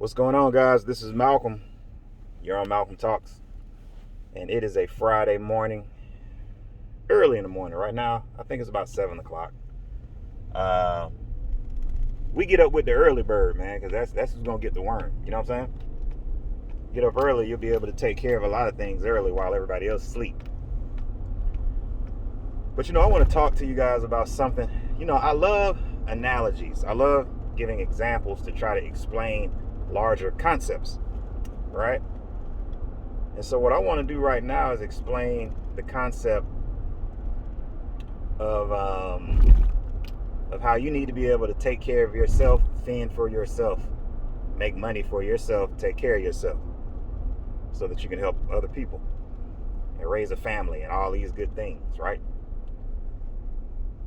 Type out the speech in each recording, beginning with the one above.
What's going on, guys? This is Malcolm. You're on Malcolm Talks, and it is a Friday morning, early in the morning. Right now, I think it's about 7 o'clock. We get up with the early bird, man, because that's who's gonna get the worm. You know what I'm saying? Get up early, you'll be able to take care of a lot of things early while everybody else sleep. But I want to talk to you guys about something. I love analogies. I love giving examples to try to explain larger concepts, right? And so what I want to do right now is explain the concept of how you need to be able to take care of yourself, fend for yourself, make money for yourself, take care of yourself, so that you can help other people and raise a family and all these good things, right?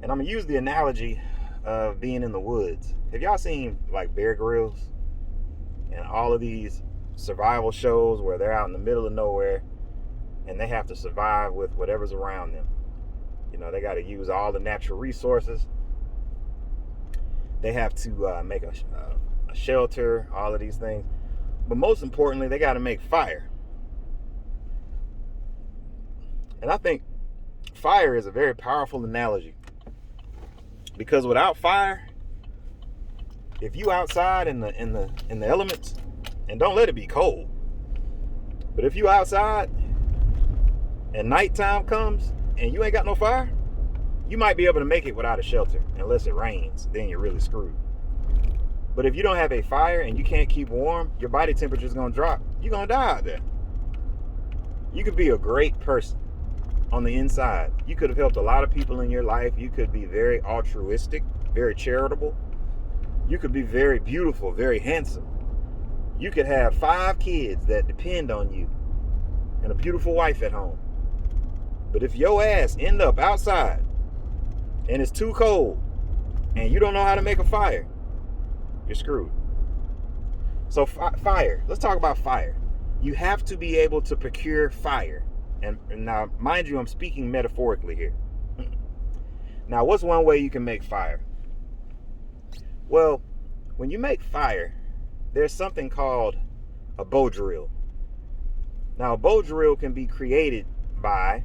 And I'm gonna use the analogy of being in the woods. Have y'all seen like Bear Grylls and all of these survival shows where they're out in the middle of nowhere and they have to survive with whatever's around them? They got to use all the natural resources. They have to make a shelter, all of these things. But most importantly, they got to make fire. And I think fire is a very powerful analogy, because without fire, if you outside in the elements, and don't let it be cold, but if you outside and nighttime comes and you ain't got no fire, you might be able to make it without a shelter unless it rains. Then you're really screwed. But if you don't have a fire and you can't keep warm, your body temperature is going to drop. You're going to die out there. You could be a great person on the inside. You could have helped a lot of people in your life. You could be very altruistic, very charitable. You could be very beautiful, very handsome. You could have 5 kids that depend on you and a beautiful wife at home. But if your ass end up outside and it's too cold and you don't know how to make a fire, you're screwed. So fire, let's talk about fire. You have to be able to procure fire. And now, mind you, I'm speaking metaphorically here. Now, what's one way you can make fire? Well, when you make fire, there's something called a bow drill. Now, a bow drill can be created by,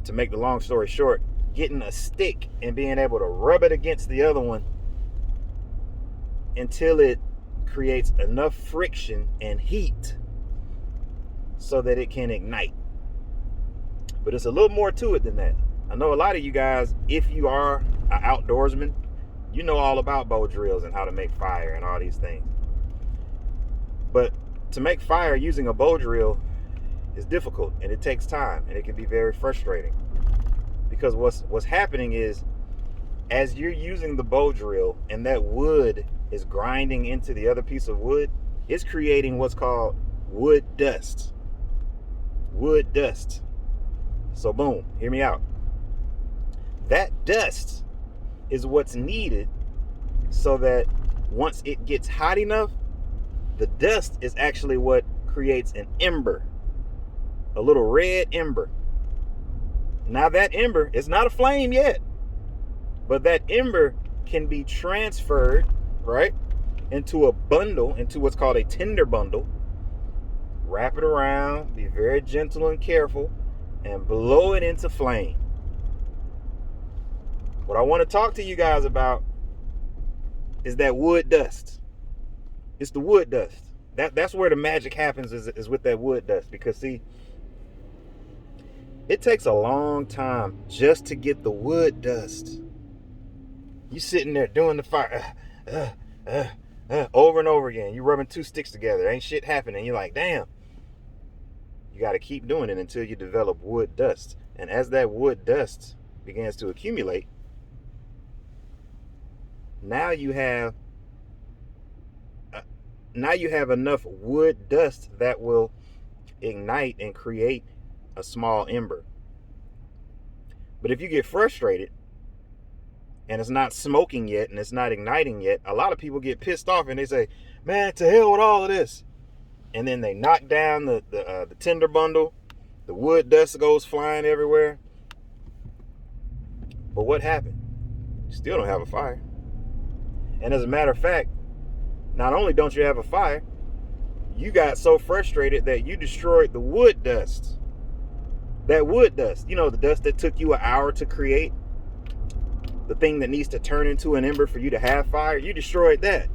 to make the long story short, getting a stick and being able to rub it against the other one until it creates enough friction and heat so that it can ignite. But it's a little more to it than that. I know a lot of you guys, if you are an outdoorsman, you know all about bow drills and how to make fire and all these things. But to make fire using a bow drill is difficult, and it takes time, and it can be very frustrating. Because what's happening is, as you're using the bow drill and that wood is grinding into the other piece of wood, it's creating what's called wood dust. Wood dust. So boom, hear me out. That dust is what's needed so that once it gets hot enough, the dust is actually what creates an ember, a little red ember. Now that ember is not a flame yet, but that ember can be transferred, right, into a bundle, into what's called a tinder bundle. Wrap it around, be very gentle and careful, and blow it into flame. What I want to talk to you guys about is that wood dust. It's the wood dust. That's where the magic happens, is with that wood dust. Because see, it takes a long time just to get the wood dust. You sitting there doing the fire over and over again. You rubbing 2 sticks together. Ain't shit happening. You're like, damn. You got to keep doing it until you develop wood dust. And as that wood dust begins to accumulate, now you have enough wood dust that will ignite and create a small ember. But if you get frustrated and it's not smoking yet and it's not igniting yet, a lot of people get pissed off and they say, man, to hell with all of this. And then they knock down the tinder bundle. The wood dust goes flying everywhere. But what happened? You still don't have a fire. And as a matter of fact, not only don't you have a fire, you got so frustrated that you destroyed the wood dust. That wood dust, you know, the dust that took you an hour to create, the thing that needs to turn into an ember for you to have fire, you destroyed that.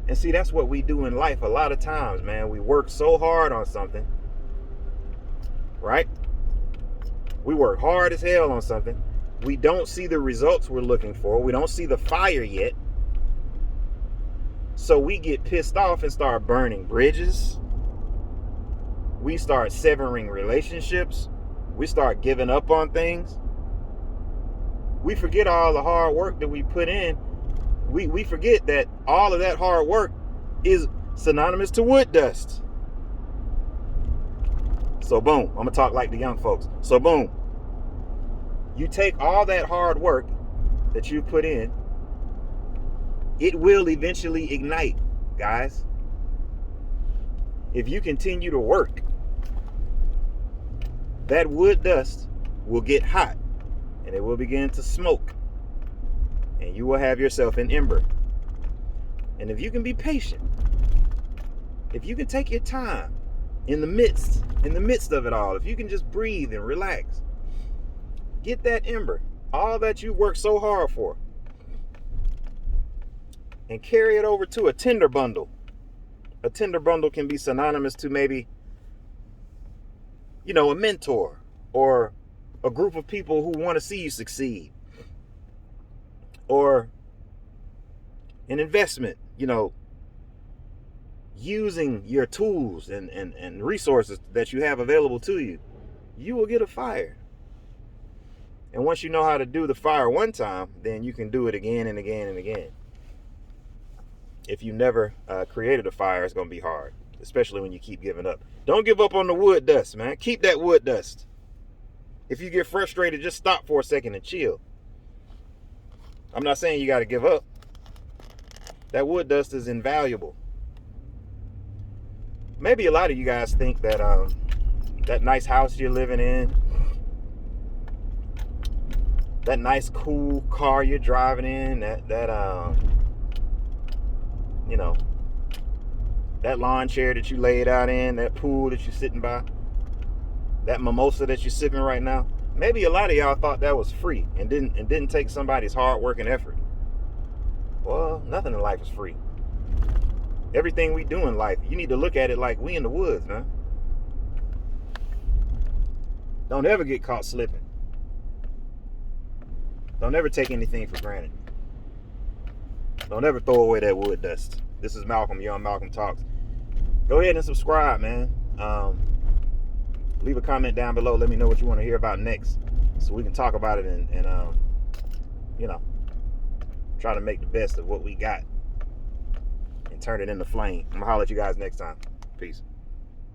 And see, that's what we do in life a lot of times, man. We work so hard on something, right? We work hard as hell on something. We don't see the results we're looking for. We don't see the fire yet. So we get pissed off and start burning bridges. We start severing relationships. We start giving up on things. We forget all the hard work that we put in. We forget that all of that hard work is synonymous to wood dust. So boom, I'm gonna talk like the young folks. So boom, you take all that hard work that you put in, it will eventually ignite, guys. If you continue to work, that wood dust will get hot and it will begin to smoke, and you will have yourself an ember. And if you can be patient, if you can take your time in the midst of it all, if you can just breathe and relax, get that ember, all that you worked so hard for, and carry it over to a tinder bundle. A tinder bundle can be synonymous to maybe, you know, a mentor or a group of people who want to see you succeed, or an investment, you know, using your tools and resources that you have available to you. You will get a fire. And once you know how to do the fire one time, then you can do it again and again and again. If you never created a fire, it's going to be hard, especially when you keep giving up. Don't give up on the wood dust, man. Keep that wood dust. If you get frustrated, just stop for a second and chill. I'm not saying you got to give up. That wood dust is invaluable. Maybe a lot of you guys think that that nice house you're living in, that nice cool car you're driving in, that you know, that lawn chair that you laid out in, that pool that you're sitting by, that mimosa that you're sipping right now, maybe a lot of y'all thought that was free and didn't take somebody's hard work and effort. Well, nothing in life is free. Everything we do in life, you need to look at it like we in the woods, man. Don't ever get caught slipping. Don't ever take anything for granted. Don't ever throw away that wood dust. This is Malcolm, Young Malcolm Talks. Go ahead and subscribe, man. Leave a comment down below. Let me know what you want to hear about next, so we can talk about it and you know, try to make the best of what we got and turn it into flame. I'm gonna holler at you guys next time. Peace.